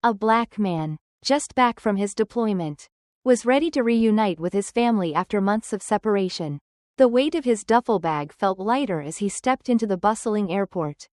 A black man, just back from his deployment, was ready to reunite with his family after months of separation. The weight of his duffel bag felt lighter as he stepped into the bustling airport.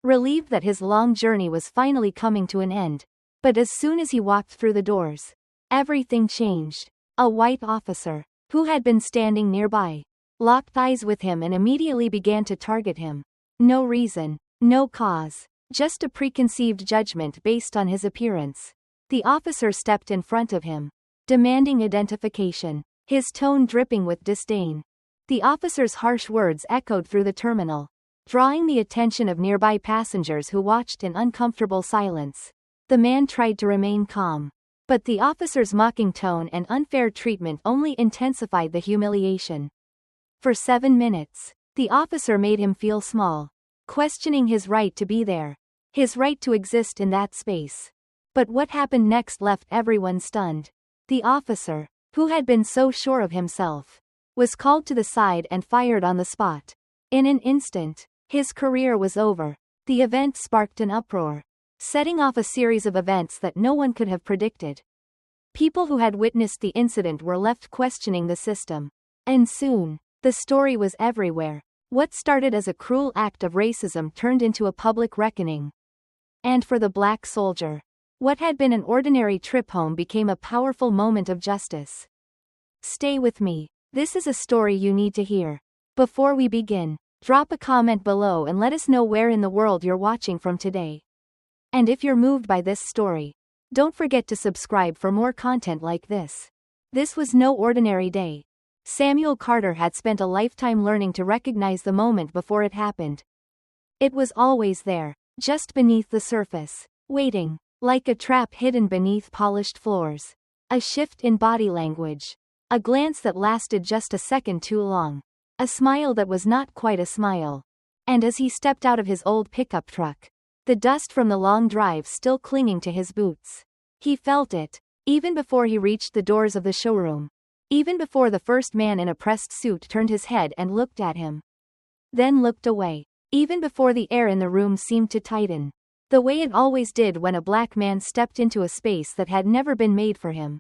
Relieved that his long journey was finally coming to an end. But as soon as he walked through the doors, everything changed. A white officer, who had been standing nearby, locked eyes with him and immediately began to target him. No reason, no cause, just a preconceived judgment based on his appearance. The officer stepped in front of him, demanding identification, his tone dripping with disdain. The officer's harsh words echoed through the terminal, drawing the attention of nearby passengers who watched in uncomfortable silence. The man tried to remain calm, but the officer's mocking tone and unfair treatment only intensified the humiliation. For 7 minutes, the officer made him feel small, questioning his right to be there, his right to exist in that space. But what happened next left everyone stunned. The officer, who had been so sure of himself, was called to the side and fired on the spot. In an instant, his career was over. The event sparked an uproar, setting off a series of events that no one could have predicted. People who had witnessed the incident were left questioning the system. And soon, the story was everywhere. What started as a cruel act of racism turned into a public reckoning. And for the black soldier, what had been an ordinary trip home became a powerful moment of justice. Stay with me. This is a story you need to hear. Before we begin, drop a comment below and let us know where in the world you're watching from today. And if you're moved by this story, don't forget to subscribe for more content like this. This was no ordinary day. Samuel Carter had spent a lifetime learning to recognize the moment before it happened. It was always there, just beneath the surface, waiting, like a trap hidden beneath polished floors. A shift in body language. A glance that lasted just a second too long. A smile that was not quite a smile. And as he stepped out of his old pickup truck, the dust from the long drive still clinging to his boots. He felt it, even before he reached the doors of the showroom. Even before the first man in a pressed suit turned his head and looked at him. Then looked away. Even before the air in the room seemed to tighten. The way it always did when a black man stepped into a space that had never been made for him.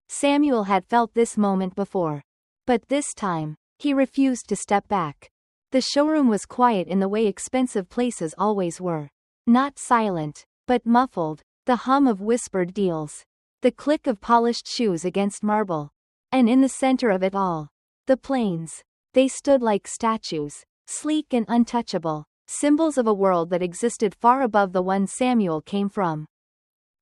Samuel had felt this moment before. But this time, he refused to step back. The showroom was quiet in the way expensive places always were. Not silent, but muffled. The hum of whispered deals. The click of polished shoes against marble. And in the center of it all, the planes. They stood like statues, sleek and untouchable, symbols of a world that existed far above the one Samuel came from.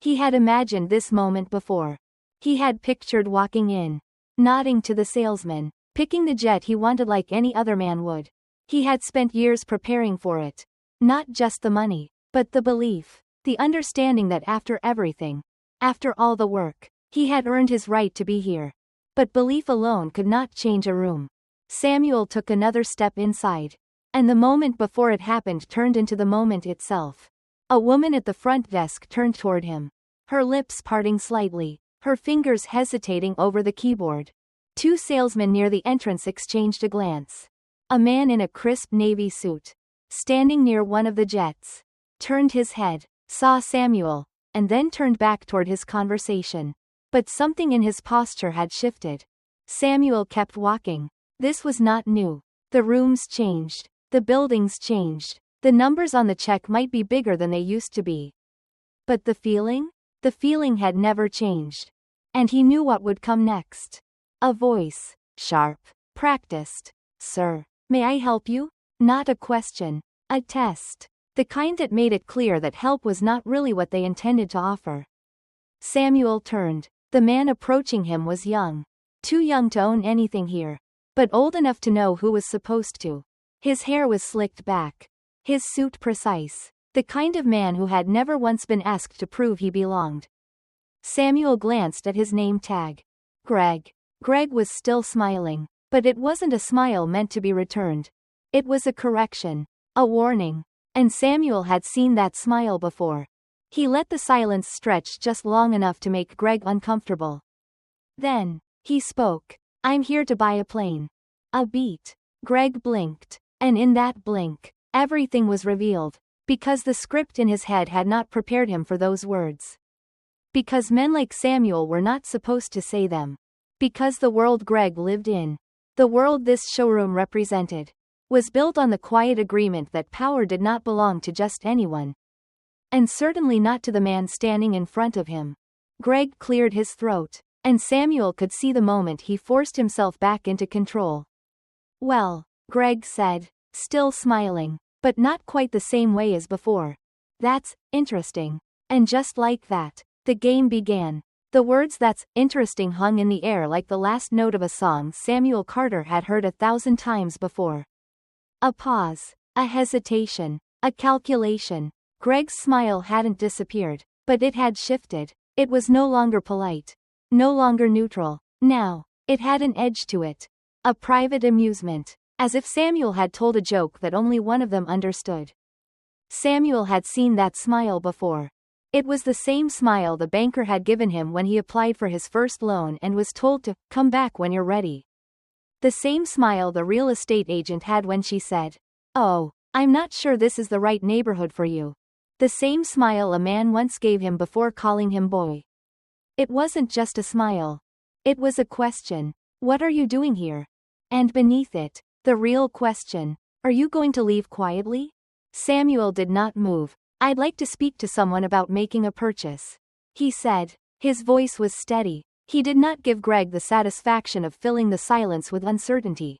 He had imagined this moment before. He had pictured walking in, nodding to the salesman, picking the jet he wanted like any other man would. He had spent years preparing for it. Not just the money, but the belief, the understanding that after everything, after all the work, he had earned his right to be here. But belief alone could not change a room. Samuel took another step inside. And the moment before it happened turned into the moment itself. A woman at the front desk turned toward him. Her lips parting slightly, her fingers hesitating over the keyboard. 2 salesmen near the entrance exchanged a glance. A man in a crisp navy suit, standing near one of the jets, turned his head, saw Samuel, and then turned back toward his conversation. But something in his posture had shifted. Samuel kept walking. This was not new. The rooms changed. The buildings changed. The numbers on the check might be bigger than they used to be. But the feeling? The feeling had never changed. And he knew what would come next. A voice, sharp, practiced. Sir, may I help you? Not a question. A test. The kind that made it clear that help was not really what they intended to offer. Samuel turned. The man approaching him was young. Too young to own anything here. But old enough to know who was supposed to. His hair was slicked back. His suit precise. The kind of man who had never once been asked to prove he belonged. Samuel glanced at his name tag. Greg. Greg was still smiling. But it wasn't a smile meant to be returned. It was a correction. A warning. And Samuel had seen that smile before. He let the silence stretch just long enough to make Greg uncomfortable. Then, he spoke. I'm here to buy a plane. A beat. Greg blinked. And in that blink, everything was revealed. Because the script in his head had not prepared him for those words. Because men like Samuel were not supposed to say them. Because the world Greg lived in, the world this showroom represented, was built on the quiet agreement that power did not belong to just anyone. And certainly not to the man standing in front of him. Greg cleared his throat, and Samuel could see the moment he forced himself back into control. Well, Greg said, still smiling, but not quite the same way as before. That's interesting. And just like that, the game began. The words "that's interesting" hung in the air like the last note of a song Samuel Carter had heard 1,000 times before. A pause, a hesitation, a calculation. Greg's smile hadn't disappeared, but it had shifted. It was no longer polite, no longer neutral. Now, it had an edge to it. A private amusement, as if Samuel had told a joke that only one of them understood. Samuel had seen that smile before. It was the same smile the banker had given him when he applied for his first loan and was told to come back when you're ready. The same smile the real estate agent had when she said, "Oh, I'm not sure this is the right neighborhood for you." The same smile a man once gave him before calling him boy. It wasn't just a smile. It was a question. What are you doing here? And beneath it, the real question. Are you going to leave quietly? Samuel did not move. I'd like to speak to someone about making a purchase, he said. His voice was steady. He did not give Greg the satisfaction of filling the silence with uncertainty.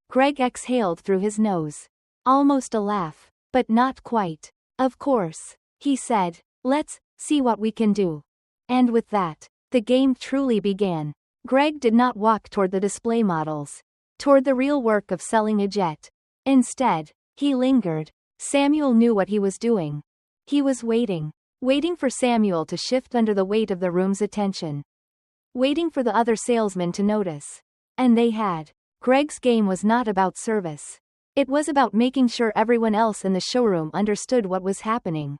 Greg exhaled through his nose. Almost a laugh, but not quite. Of course, he said. Let's see what we can do. And with that, the game truly began. Greg did not walk toward the display models, toward the real work of selling a jet. Instead, he lingered. Samuel knew what he was doing. He was waiting for Samuel to shift under the weight of the room's attention. Waiting for the other salesmen to notice. And they had. Greg's game was not about service. It was about making sure everyone else in the showroom understood what was happening.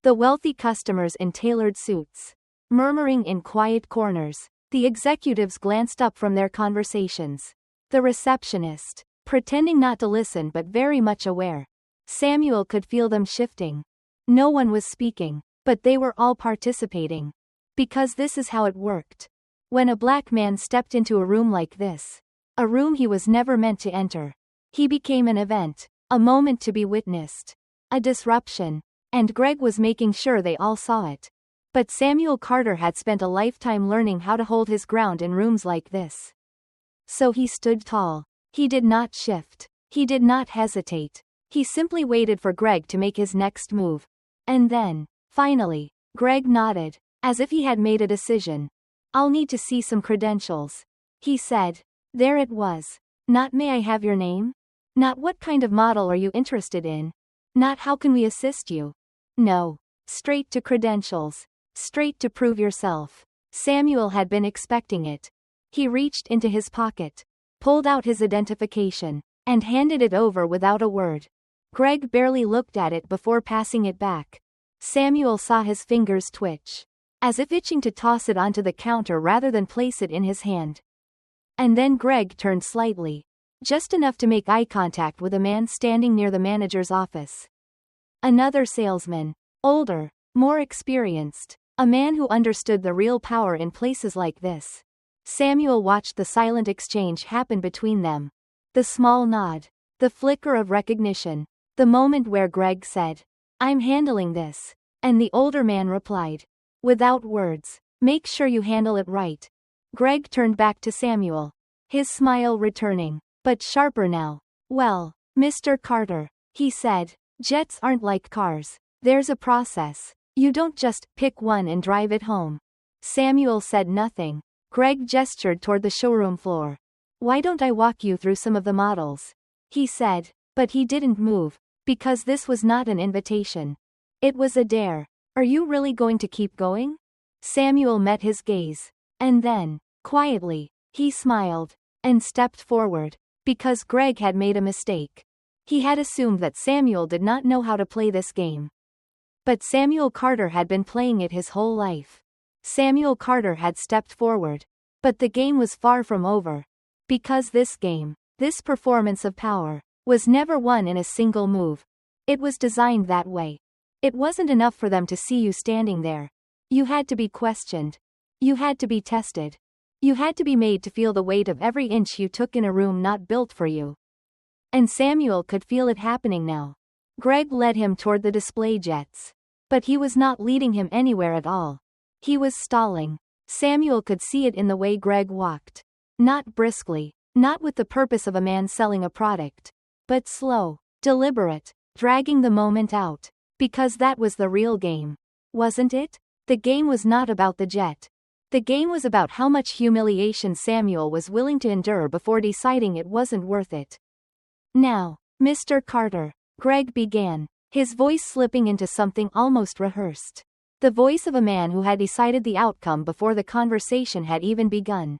The wealthy customers in tailored suits, murmuring in quiet corners. The executives glanced up from their conversations. The receptionist, pretending not to listen but very much aware. Samuel could feel them shifting. No one was speaking, but they were all participating. Because this is how it worked. When a black man stepped into a room like this, a room he was never meant to enter, he became an event, a moment to be witnessed, a disruption. And Greg was making sure they all saw it. But Samuel Carter had spent a lifetime learning how to hold his ground in rooms like this. So he stood tall. He did not shift. He did not hesitate. He simply waited for Greg to make his next move. And then, finally, Greg nodded, as if he had made a decision. I'll need to see some credentials, he said. There it was. Not "may I have your name?" Not "what kind of model are you interested in?" Not "how can we assist you?" No. Straight to credentials. Straight to prove yourself. Samuel had been expecting it. He reached into his pocket, pulled out his identification, and handed it over without a word. Greg barely looked at it before passing it back. Samuel saw his fingers twitch, as if itching to toss it onto the counter rather than place it in his hand. And then Greg turned slightly, just enough to make eye contact with a man standing near the manager's office. Another salesman, older, more experienced, a man who understood the real power in places like this. Samuel watched the silent exchange happen between them. The small nod, the flicker of recognition, the moment where Greg said, "I'm handling this," and the older man replied, without words, "Make sure you handle it right." Greg turned back to Samuel, his smile returning, but sharper now. "Well, Mr. Carter," he said, "jets aren't like cars. There's a process. You don't just pick one and drive it home." Samuel said nothing. Greg gestured toward the showroom floor. "Why don't I walk you through some of the models?" he said, but he didn't move. Because this was not an invitation. It was a dare. "Are you really going to keep going?" Samuel met his gaze. And then, quietly, he smiled, and stepped forward. Because Greg had made a mistake. He had assumed that Samuel did not know how to play this game. But Samuel Carter had been playing it his whole life. Samuel Carter had stepped forward. But the game was far from over. Because this game, this performance of power, was never won in a single move. It was designed that way. It wasn't enough for them to see you standing there. You had to be questioned. You had to be tested. You had to be made to feel the weight of every inch you took in a room not built for you. And Samuel could feel it happening now. Greg led him toward the display jets. But he was not leading him anywhere at all. He was stalling. Samuel could see it in the way Greg walked. Not briskly, not with the purpose of a man selling a product, but slow, deliberate, dragging the moment out. Because that was the real game. Wasn't it? The game was not about the jet. The game was about how much humiliation Samuel was willing to endure before deciding it wasn't worth it. Now, Mr. Carter, Greg began, his voice slipping into something almost rehearsed. The voice of a man who had decided the outcome before the conversation had even begun.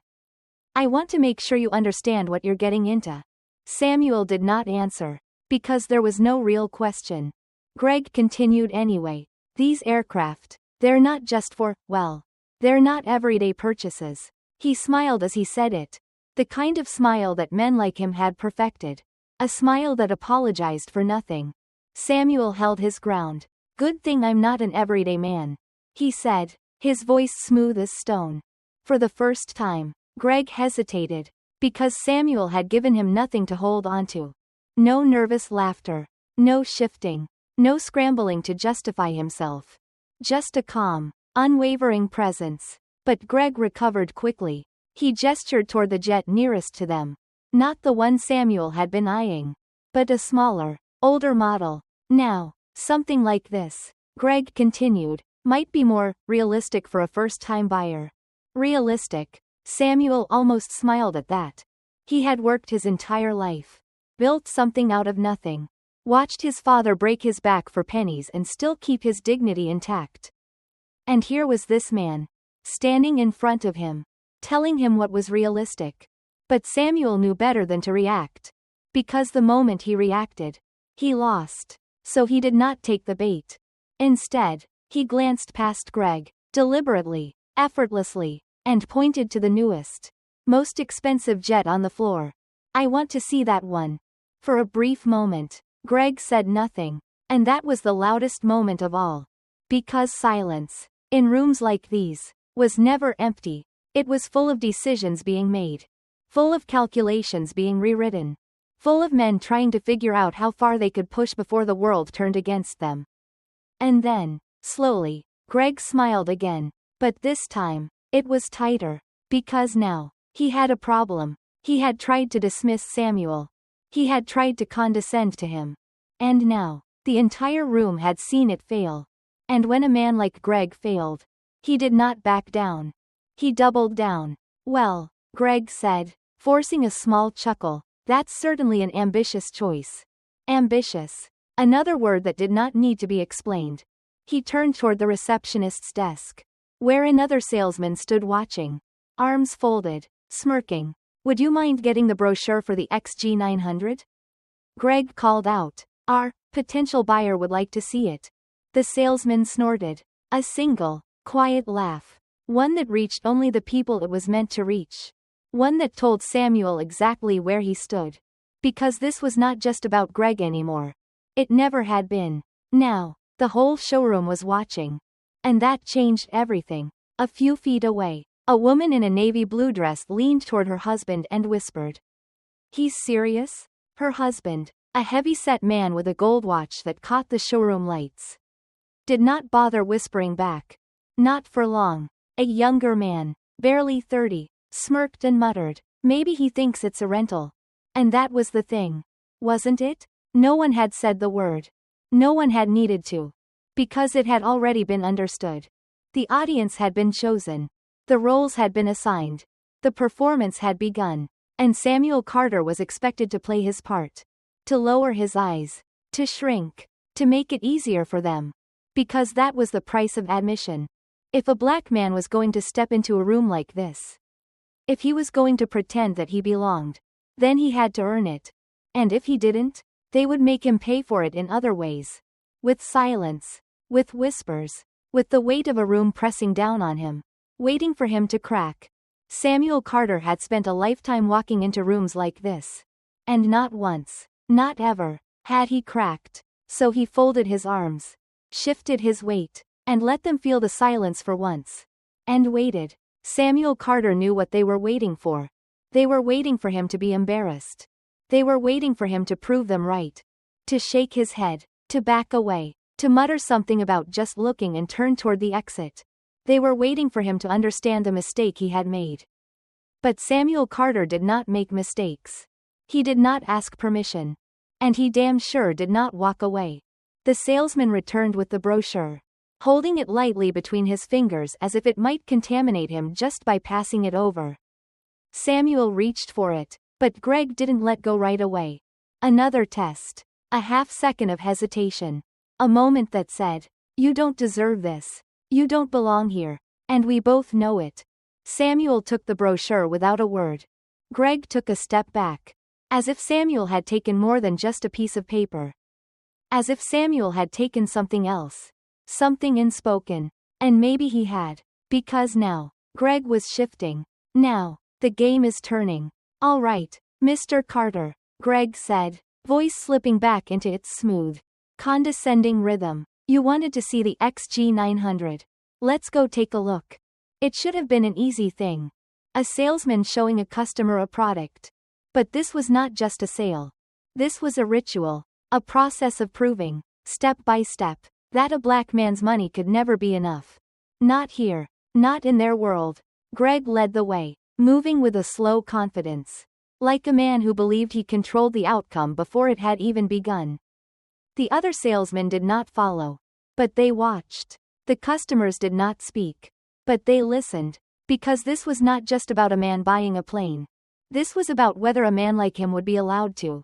I want to make sure you understand what you're getting into. Samuel did not answer. Because there was no real question. Greg continued anyway. These aircraft, they're not just for, well, they're not everyday purchases. He smiled as he said it. The kind of smile that men like him had perfected. A smile that apologized for nothing. Samuel held his ground. Good thing I'm not an everyday man, he said, his voice smooth as stone. For the first time, Greg hesitated. Because Samuel had given him nothing to hold onto. No nervous laughter. No shifting. No scrambling to justify himself. Just a calm, unwavering presence. But Greg recovered quickly. He gestured toward the jet nearest to them. Not the one Samuel had been eyeing. But a smaller, older model. Now, something like this, Greg continued, might be more realistic for a first-time buyer. Realistic. Samuel almost smiled at that. He had worked his entire life. Built something out of nothing. Watched his father break his back for pennies and still keep his dignity intact. And here was this man, standing in front of him, telling him what was realistic. But Samuel knew better than to react. Because the moment he reacted, he lost. So he did not take the bait. Instead, he glanced past Greg, deliberately, effortlessly, and pointed to the newest, most expensive jet on the floor. I want to see that one. For a brief moment, Greg said nothing. And that was the loudest moment of all. Because silence, in rooms like these, was never empty. It was full of decisions being made. Full of calculations being rewritten. Full of men trying to figure out how far they could push before the world turned against them. And then, slowly, Greg smiled again. But this time, it was tighter. Because now, he had a problem. He had tried to dismiss Samuel. He had tried to condescend to him. And now, the entire room had seen it fail. And when a man like Greg failed, he did not back down. He doubled down. Well, Greg said, forcing a small chuckle, that's certainly an ambitious choice. Ambitious. Another word that did not need to be explained. He turned toward the receptionist's desk, where another salesman stood watching, arms folded, smirking. Would you mind getting the brochure for the XG900? Greg called out. Our potential buyer would like to see it. The salesman snorted. A single, quiet laugh. One that reached only the people it was meant to reach. One that told Samuel exactly where he stood. Because this was not just about Greg anymore. It never had been. Now, the whole showroom was watching. And that changed everything. A few feet away, a woman in a navy blue dress leaned toward her husband and whispered. He's serious? Her husband, a heavy-set man with a gold watch that caught the showroom lights, did not bother whispering back. Not for long. A younger man, barely 30, smirked and muttered, maybe he thinks it's a rental. And that was the thing. Wasn't it? No one had said the word. No one had needed to. Because it had already been understood. The audience had been chosen. The roles had been assigned. The performance had begun. And Samuel Carter was expected to play his part. To lower his eyes. To shrink. To make it easier for them. Because that was the price of admission. If a black man was going to step into a room like this, if he was going to pretend that he belonged, then he had to earn it. And if he didn't, they would make him pay for it in other ways. With silence. With whispers. With the weight of a room pressing down on him. Waiting for him to crack. Samuel Carter had spent a lifetime walking into rooms like this. And not once, not ever, had he cracked. So he folded his arms. Shifted his weight. and let them feel the silence for once. And waited. Samuel Carter knew what they were waiting for. They were waiting for him to be embarrassed. They were waiting for him to prove them right. To shake his head. To back away. To mutter something about just looking and turn toward the exit. They were waiting for him to understand the mistake he had made. But Samuel Carter did not make mistakes. He did not ask permission. And he damn sure did not walk away. The salesman returned with the brochure, holding it lightly between his fingers as if it might contaminate him just by passing it over. Samuel reached for it, but Greg didn't let go right away. Another test. A half-second of hesitation. A moment that said, "You don't deserve this. You don't belong here. And we both know it." Samuel took the brochure without a word. Greg took a step back. As if Samuel had taken more than just a piece of paper. As if Samuel had taken something else. Something unspoken. And maybe he had. Because now, Greg was shifting. Now, the game is turning. "All right, Mr. Carter," Greg said, voice slipping back into its smooth, condescending rhythm. "You wanted to see the XG900. Let's go take a look." It should have been an easy thing. A salesman showing a customer a product. But this was not just a sale. This was a ritual. A process of proving, step by step, that a black man's money could never be enough. Not here. Not in their world. Greg led the way, moving with a slow confidence. Like a man who believed he controlled the outcome before it had even begun. The other salesmen did not follow. But they watched. The customers did not speak. But they listened. Because this was not just about a man buying a plane. This was about whether a man like him would be allowed to.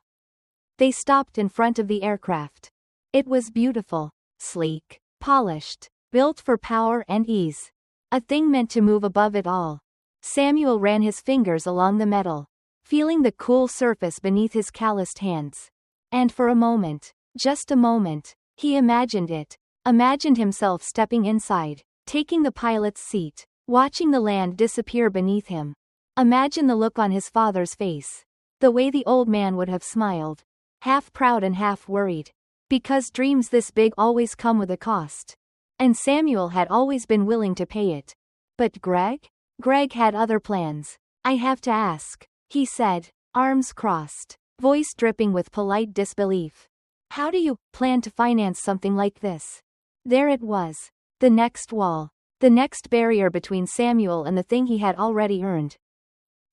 They stopped in front of the aircraft. It was beautiful, sleek, polished, built for power and ease. A thing meant to move above it all. Samuel ran his fingers along the metal, feeling the cool surface beneath his calloused hands. And for a moment, just a moment, he imagined it. Imagined himself stepping inside, taking the pilot's seat, watching the land disappear beneath him. Imagine the look on his father's face. The way the old man would have smiled. Half proud and half worried. Because dreams this big always come with a cost. And Samuel had always been willing to pay it. But Greg? Greg had other plans. "I have to ask," he said, arms crossed, voice dripping with polite disbelief. "How do you plan to finance something like this?" There it was. The next wall. The next barrier between Samuel and the thing he had already earned.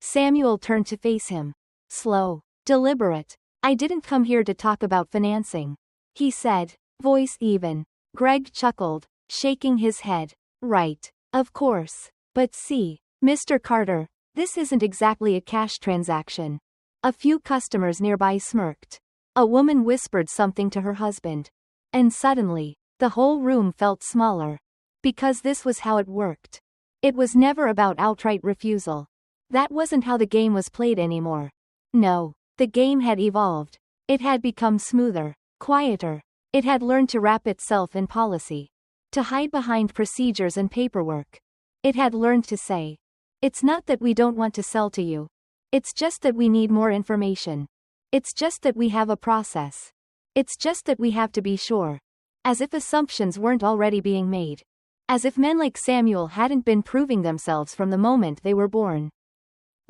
Samuel turned to face him. Slow, deliberate. "I didn't come here to talk about financing," he said, voice even. Greg chuckled, shaking his head. "Right. Of course. But see, Mr. Carter, this isn't exactly a cash transaction." A few customers nearby smirked. A woman whispered something to her husband. And suddenly, the whole room felt smaller. Because this was how it worked. It was never about outright refusal. That wasn't how the game was played anymore. No, the game had evolved. It had become smoother, quieter. It had learned to wrap itself in policy. To hide behind procedures and paperwork. It had learned to say, "It's not that we don't want to sell to you. It's just that we need more information. It's just that we have a process. It's just that we have to be sure." As if assumptions weren't already being made. As if men like Samuel hadn't been proving themselves from the moment they were born.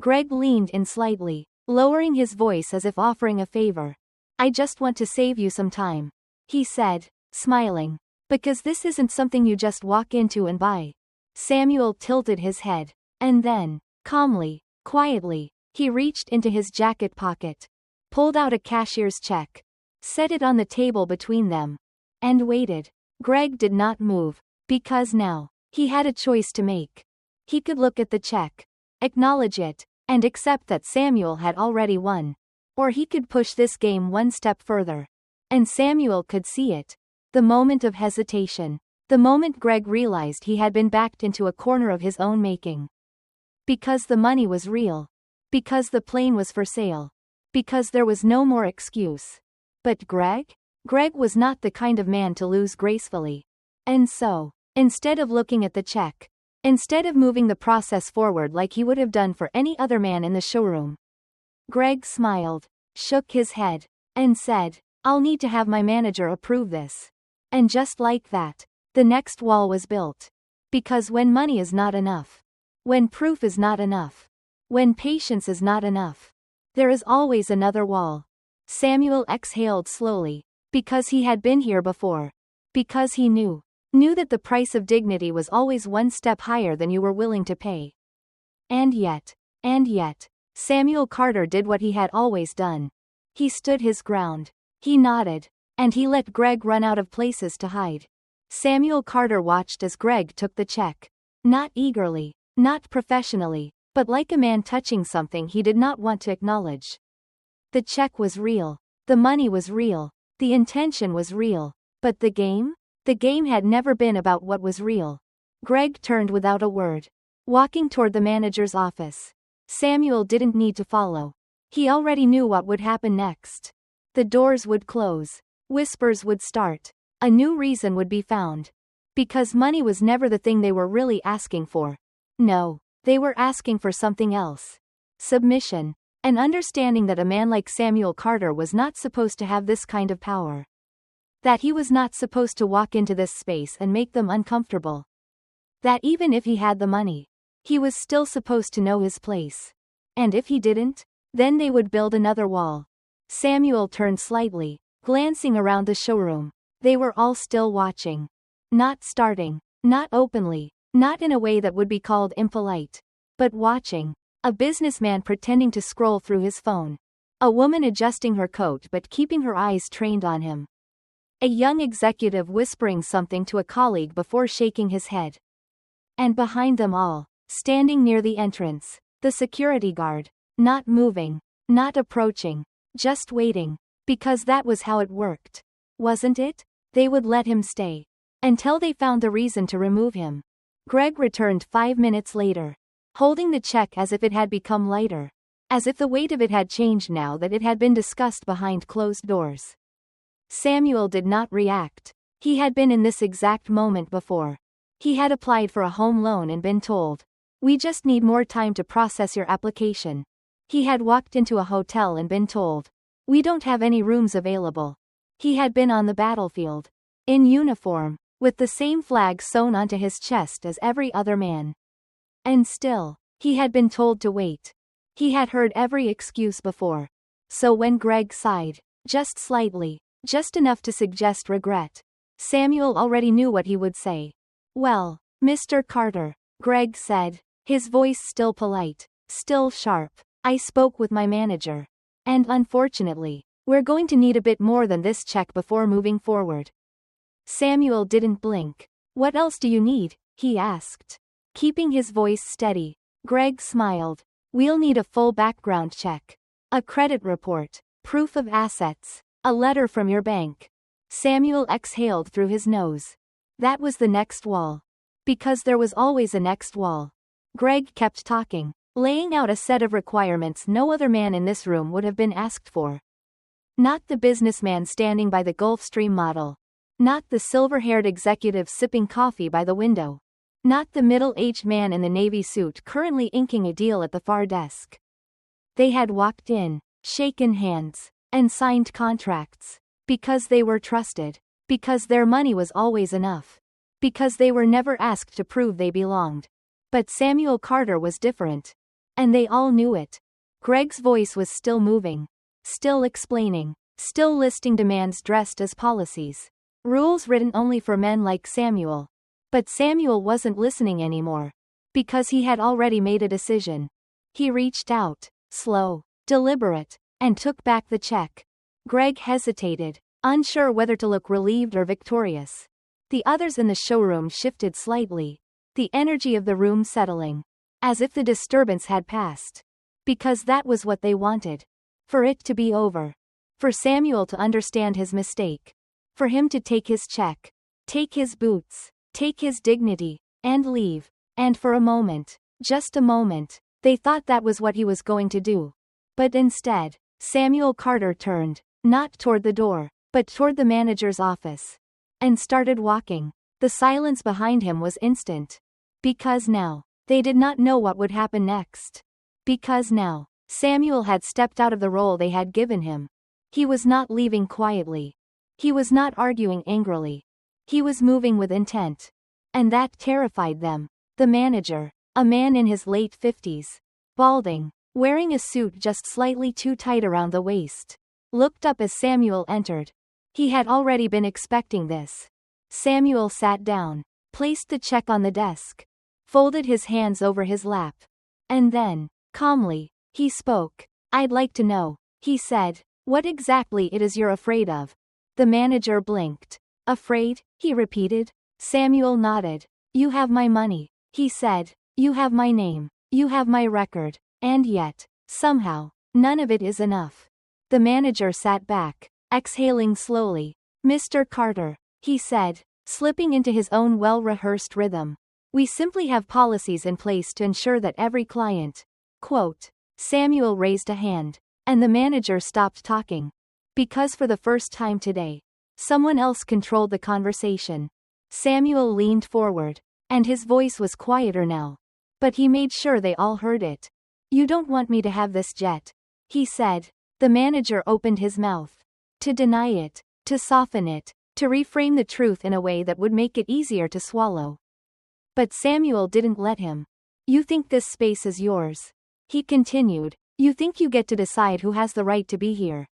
Greg leaned in slightly, lowering his voice as if offering a favor. "I just want to save you some time," he said, smiling. "Because this isn't something you just walk into and buy." Samuel tilted his head. And then, calmly, quietly, he reached into his jacket pocket, pulled out a cashier's check, set it on the table between them, and waited. Greg did not move, because now, he had a choice to make. He could look at the check, acknowledge it, and accept that Samuel had already won. Or he could push this game one step further. And Samuel could see it. The moment of hesitation. The moment Greg realized he had been backed into a corner of his own making. Because the money was real. Because the plane was for sale. Because there was no more excuse. But Greg? Greg was not the kind of man to lose gracefully. And so, instead of looking at the check, instead of moving the process forward like he would have done for any other man in the showroom, Greg smiled, shook his head, and said, "I'll need to have my manager approve this." And just like that, The next wall was built. Because when money is not enough, when proof is not enough, when patience is not enough, there is always another wall. Samuel exhaled slowly. Because he had been here before. Because he knew that the price of dignity was always one step higher than you were willing to pay. And yet, Samuel Carter did what he had always done. He stood his ground. He nodded. And he let Greg run out of places to hide. Samuel Carter watched as Greg took the check. Not eagerly, not professionally, but like a man touching something he did not want to acknowledge. The check was real. The money was real. The intention was real. But the game? The game had never been about what was real. Greg turned without a word, walking toward the manager's office. Samuel didn't need to follow. He already knew what would happen next. The doors would close. Whispers would start. A new reason would be found. Because money was never the thing they were really asking for. No, they were asking for something else. Submission. An understanding that a man like Samuel Carter was not supposed to have this kind of power. That he was not supposed to walk into this space and make them uncomfortable. That even if he had the money, he was still supposed to know his place. And if he didn't, then they would build another wall. Samuel turned slightly, glancing around the showroom. They were all still watching. Not starting, not openly, not in a way that would be called impolite, but watching. A businessman pretending to scroll through his phone. A woman adjusting her coat but keeping her eyes trained on him. A young executive whispering something to a colleague before shaking his head. And behind them all, standing near the entrance, the security guard, not moving, not approaching, just waiting, because that was how it worked. Wasn't it? They would let him stay. Until they found the reason to remove him. Greg returned 5 minutes later. Holding the check as if it had become lighter. As if the weight of it had changed now that it had been discussed behind closed doors. Samuel did not react. He had been in this exact moment before. He had applied for a home loan and been told, "We just need more time to process your application." He had walked into a hotel and been told, "We don't have any rooms available." He had been on the battlefield. In uniform, with the same flag sewn onto his chest as every other man. And still, he had been told to wait. He had heard every excuse before. So when Greg sighed, just slightly, just enough to suggest regret, Samuel already knew what he would say. "Well, Mr. Carter," Greg said, his voice still polite, still sharp, "I spoke with my manager. And unfortunately, we're going to need a bit more than this check before moving forward." Samuel didn't blink. "What else do you need?" he asked. Keeping his voice steady, Greg smiled. "We'll need a full background check. A credit report, proof of assets, a letter from your bank." Samuel exhaled through his nose. That was the next wall. Because there was always a next wall. Greg kept talking, laying out a set of requirements no other man in this room would have been asked for. Not the businessman standing by the Gulfstream model. Not the silver-haired executive sipping coffee by the window. Not the middle-aged man in the navy suit currently inking a deal at the far desk. They had walked in, shaken hands, and signed contracts. Because they were trusted. Because their money was always enough. Because they were never asked to prove they belonged. But Samuel Carter was different. And they all knew it. Greg's voice was still moving. Still explaining. Still listing demands dressed as policies. Rules written only for men like Samuel. But Samuel wasn't listening anymore. Because he had already made a decision. He reached out, slow, deliberate, and took back the check. Greg hesitated, unsure whether to look relieved or victorious. The others in the showroom shifted slightly. The energy of the room settling. As if the disturbance had passed. Because that was what they wanted. For it to be over. For Samuel to understand his mistake. For him to take his check. Take his boots. Take his dignity, and leave. And for a moment, just a moment, they thought that was what he was going to do. But instead, Samuel Carter turned, not toward the door, but toward the manager's office. And started walking. The silence behind him was instant. Because now, they did not know what would happen next. Because now, Samuel had stepped out of the role they had given him. He was not leaving quietly. He was not arguing angrily. He was moving with intent. And that terrified them. The manager, a man in his late 50s, balding, wearing a suit just slightly too tight around the waist, looked up as Samuel entered. He had already been expecting this. Samuel sat down, placed the check on the desk, folded his hands over his lap. And then, calmly, he spoke. "I'd like to know," he said, "what exactly it is you're afraid of." The manager blinked. "Afraid?" he repeated. Samuel nodded. "You have my money," he said. "You have my name. You have my record. And yet, somehow, none of it is enough." The manager sat back, exhaling slowly. "Mr. Carter," he said, slipping into his own well-rehearsed rhythm, "we simply have policies in place to ensure that every client." Quote. Samuel raised a hand, and the manager stopped talking. Because for the first time today, someone else controlled the conversation. Samuel leaned forward, and his voice was quieter now. But he made sure they all heard it. "You don't want me to have this jet," he said. The manager opened his mouth. To deny it, to soften it, to reframe the truth in a way that would make it easier to swallow. But Samuel didn't let him. "You think this space is yours," he continued. "You think you get to decide who has the right to be here.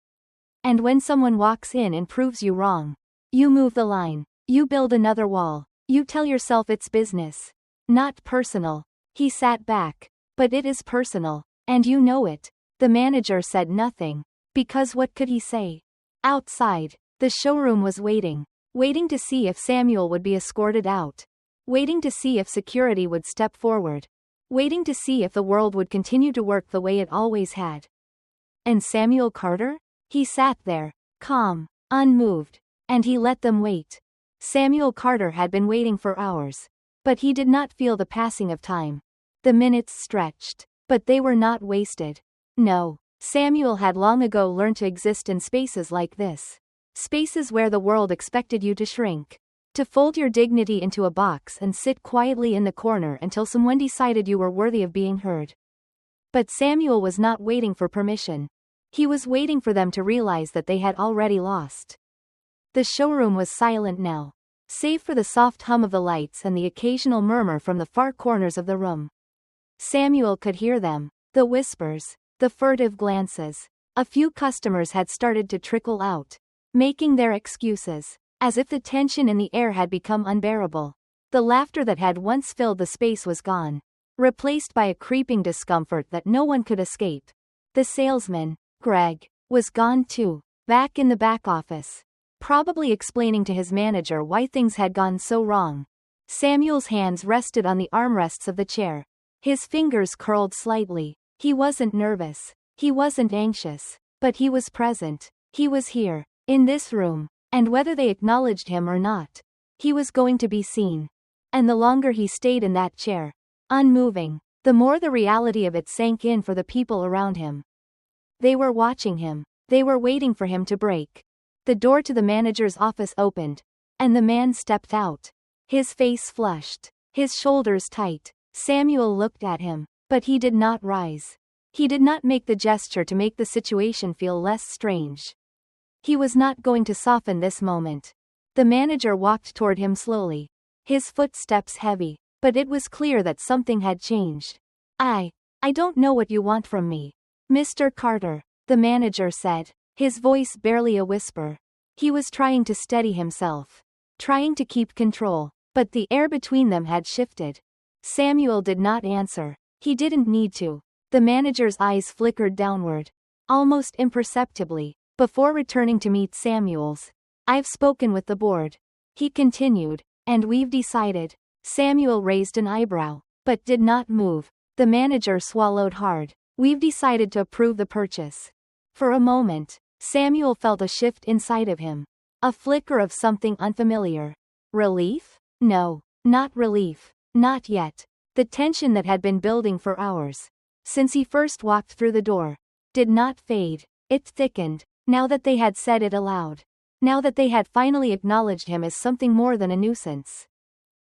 And when someone walks in and proves you wrong, you move the line. You build another wall. You tell yourself it's business, not personal." He sat back. "But it is personal, and you know it." The manager said nothing. Because what could he say? Outside, the showroom was waiting to see if Samuel would be escorted out, waiting to see if security would step forward, waiting to see if the world would continue to work the way it always had. And Samuel Carter? He sat there, calm, unmoved, and he let them wait. Samuel Carter had been waiting for hours, but he did not feel the passing of time. The minutes stretched, but they were not wasted. No, Samuel had long ago learned to exist in spaces like this. Spaces where the world expected you to shrink, to fold your dignity into a box and sit quietly in the corner until someone decided you were worthy of being heard. But Samuel was not waiting for permission. He was waiting for them to realize that they had already lost. The showroom was silent now, save for the soft hum of the lights and the occasional murmur from the far corners of the room. Samuel could hear them, the whispers, the furtive glances. A few customers had started to trickle out, making their excuses, as if the tension in the air had become unbearable. The laughter that had once filled the space was gone, replaced by a creeping discomfort that no one could escape. The salesman, Greg, was gone too, back in the back office, probably explaining to his manager why things had gone so wrong. Samuel's hands rested on the armrests of the chair. His fingers curled slightly. He wasn't nervous. He wasn't anxious. But he was present. He was here, in this room, and whether they acknowledged him or not, he was going to be seen. And the longer he stayed in that chair, unmoving, the more the reality of it sank in for the people around him. They were watching him. They were waiting for him to break. The door to the manager's office opened, and the man stepped out. His face flushed, his shoulders tight. Samuel looked at him, but he did not rise. He did not make the gesture to make the situation feel less strange. He was not going to soften this moment. The manager walked toward him slowly, his footsteps heavy, but it was clear that something had changed. I don't know what you want from me, Mr. Carter," the manager said, his voice barely a whisper. He was trying to steady himself, trying to keep control, but the air between them had shifted. Samuel did not answer. He didn't need to. The manager's eyes flickered downward, almost imperceptibly, before returning to meet Samuel's. "I've spoken with the board," he continued, "and we've decided." Samuel raised an eyebrow, but did not move. The manager swallowed hard. "We've decided to approve the purchase." For a moment, Samuel felt a shift inside of him. A flicker of something unfamiliar. Relief? No, not relief. Not yet. The tension that had been building for hours, since he first walked through the door, did not fade. It thickened, now that they had said it aloud. Now that they had finally acknowledged him as something more than a nuisance.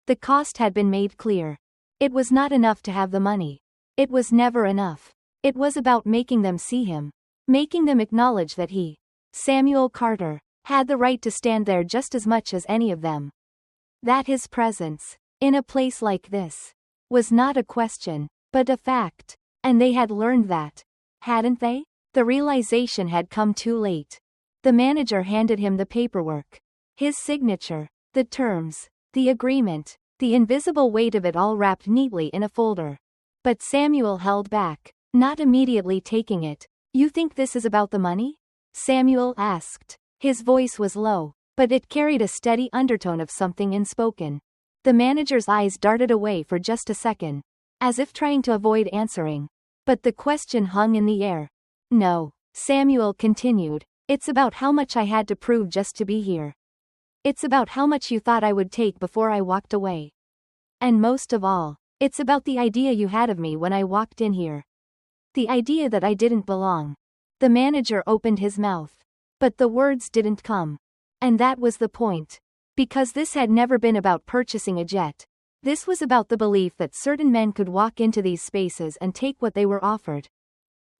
The cost had been made clear. It was not enough to have the money. It was never enough. It was about making them see him. Making them acknowledge that he, Samuel Carter, had the right to stand there just as much as any of them. That his presence, in a place like this, was not a question, but a fact. And they had learned that. Hadn't they? The realization had come too late. The manager handed him the paperwork. His signature, the terms, the agreement, the invisible weight of it all wrapped neatly in a folder. But Samuel held back, not immediately taking it. "You think this is about the money?" Samuel asked. His voice was low, but it carried a steady undertone of something unspoken. The manager's eyes darted away for just a second, as if trying to avoid answering. But the question hung in the air. "No," Samuel continued. "It's about how much I had to prove just to be here. It's about how much you thought I would take before I walked away. And most of all, it's about the idea you had of me when I walked in here. The idea that I didn't belong." The manager opened his mouth, but the words didn't come. And that was the point. Because this had never been about purchasing a jet. This was about the belief that certain men could walk into these spaces and take what they were offered.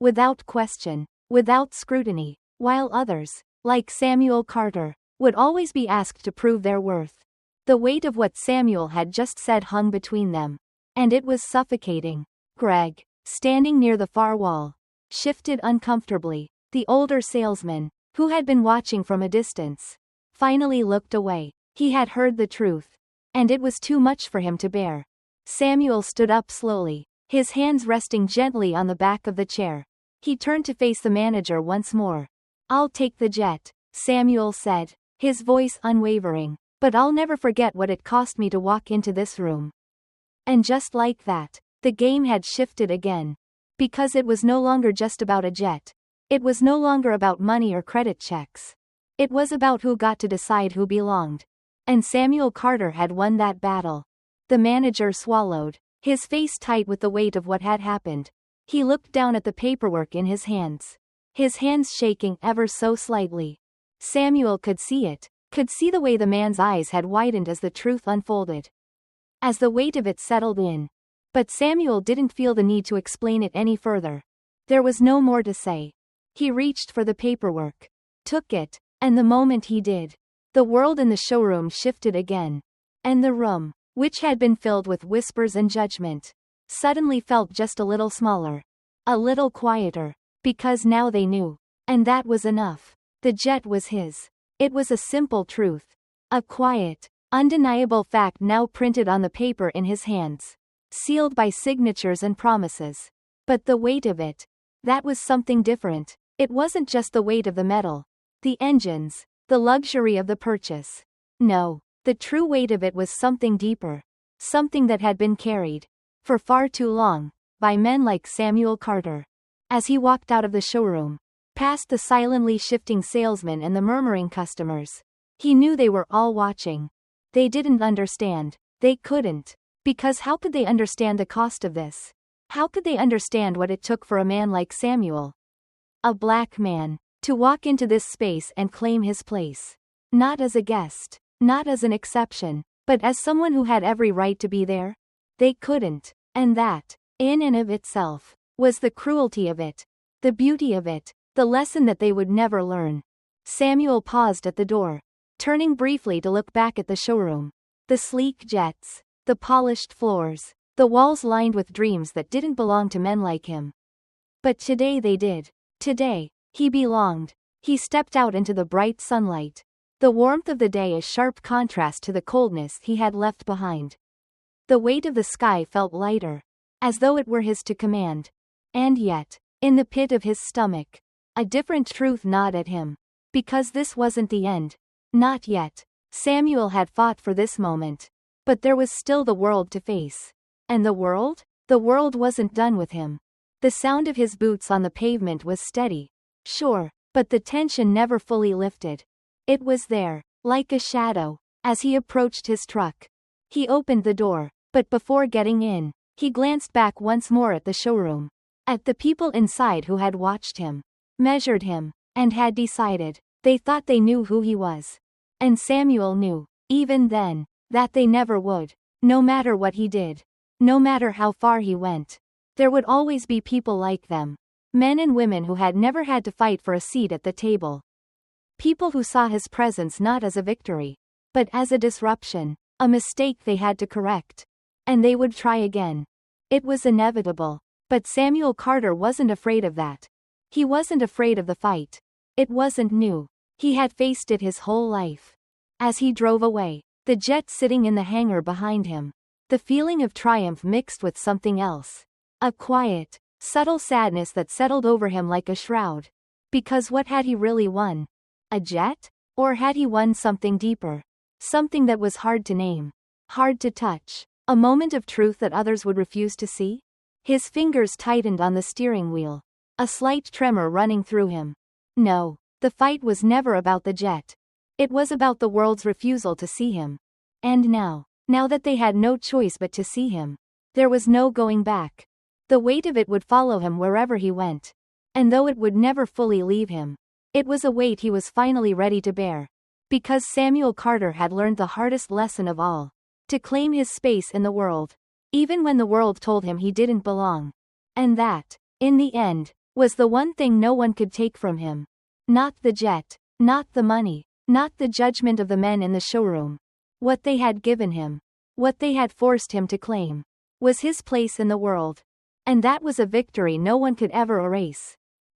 Without question, without scrutiny, while others, like Samuel Carter, would always be asked to prove their worth. The weight of what Samuel had just said hung between them. And it was suffocating. Greg, standing near the far wall, shifted uncomfortably. The older salesman, who had been watching from a distance, finally looked away. He had heard the truth. And it was too much for him to bear. Samuel stood up slowly, his hands resting gently on the back of the chair. He turned to face the manager once more. "I'll take the jet," Samuel said, his voice unwavering. "But I'll never forget what it cost me to walk into this room." And just like that, the game had shifted again. Because it was no longer just about a jet. It was no longer about money or credit checks. It was about who got to decide who belonged. And Samuel Carter had won that battle. The manager swallowed, his face tight with the weight of what had happened. He looked down at the paperwork in his hands, his hands shaking ever so slightly. Samuel could see it, could see the way the man's eyes had widened as the truth unfolded, as the weight of it settled in. But Samuel didn't feel the need to explain it any further. There was no more to say. He reached for the paperwork, took it, and the moment he did, the world in the showroom shifted again. And the room, which had been filled with whispers and judgment, suddenly felt just a little smaller, a little quieter, because now they knew. And that was enough. The jet was his. It was a simple truth. A quiet, undeniable fact now printed on the paper in his hands, sealed by signatures and promises. But the weight of it, that was something different. It wasn't just the weight of the metal, the engines, the luxury of the purchase. No, the true weight of it was something deeper. Something that had been carried, for far too long, by men like Samuel Carter. As he walked out of the showroom, past the silently shifting salesmen and the murmuring customers, he knew they were all watching. They didn't understand. They couldn't. Because how could they understand the cost of this? How could they understand what it took for a man like Samuel, a black man, to walk into this space and claim his place? Not as a guest, not as an exception, but as someone who had every right to be there? They couldn't. And that, in and of itself, was the cruelty of it, the beauty of it, the lesson that they would never learn. Samuel paused at the door, turning briefly to look back at the showroom. The sleek jets, the polished floors, the walls lined with dreams that didn't belong to men like him. But today they did. Today, he belonged. He stepped out into the bright sunlight, the warmth of the day a sharp contrast to the coldness he had left behind. The weight of the sky felt lighter, as though it were his to command. And yet, in the pit of his stomach, a different truth gnawed at him. Because this wasn't the end. Not yet. Samuel had fought for this moment. But there was still the world to face. And the world? The world wasn't done with him. The sound of his boots on the pavement was steady. Sure, but the tension never fully lifted. It was there, like a shadow, as he approached his truck. He opened the door, but before getting in, he glanced back once more at the showroom. At the people inside who had watched him, measured him, and had decided. They thought they knew who he was. And Samuel knew, even then, that they never would. No matter what he did. No matter how far he went. There would always be people like them. Men and women who had never had to fight for a seat at the table. People who saw his presence not as a victory, but as a disruption. A mistake they had to correct. And they would try again. It was inevitable. But Samuel Carter wasn't afraid of that. He wasn't afraid of the fight. It wasn't new. He had faced it his whole life. As he drove away, the jet sitting in the hangar behind him, the feeling of triumph mixed with something else. A quiet, subtle sadness that settled over him like a shroud. Because what had he really won? A jet? Or had he won something deeper? Something that was hard to name. Hard to touch. A moment of truth that others would refuse to see? His fingers tightened on the steering wheel. A slight tremor running through him. No, the fight was never about the jet. It was about the world's refusal to see him. And now that they had no choice but to see him, there was no going back. The weight of it would follow him wherever he went. And though it would never fully leave him, it was a weight he was finally ready to bear. Because Samuel Carter had learned the hardest lesson of all. To claim his space in the world. Even when the world told him he didn't belong. And that, in the end, was the one thing no one could take from him. Not the jet. Not the money. Not the judgment of the men in the showroom. What they had given him. What they had forced him to claim. Was his place in the world. And that was a victory no one could ever erase.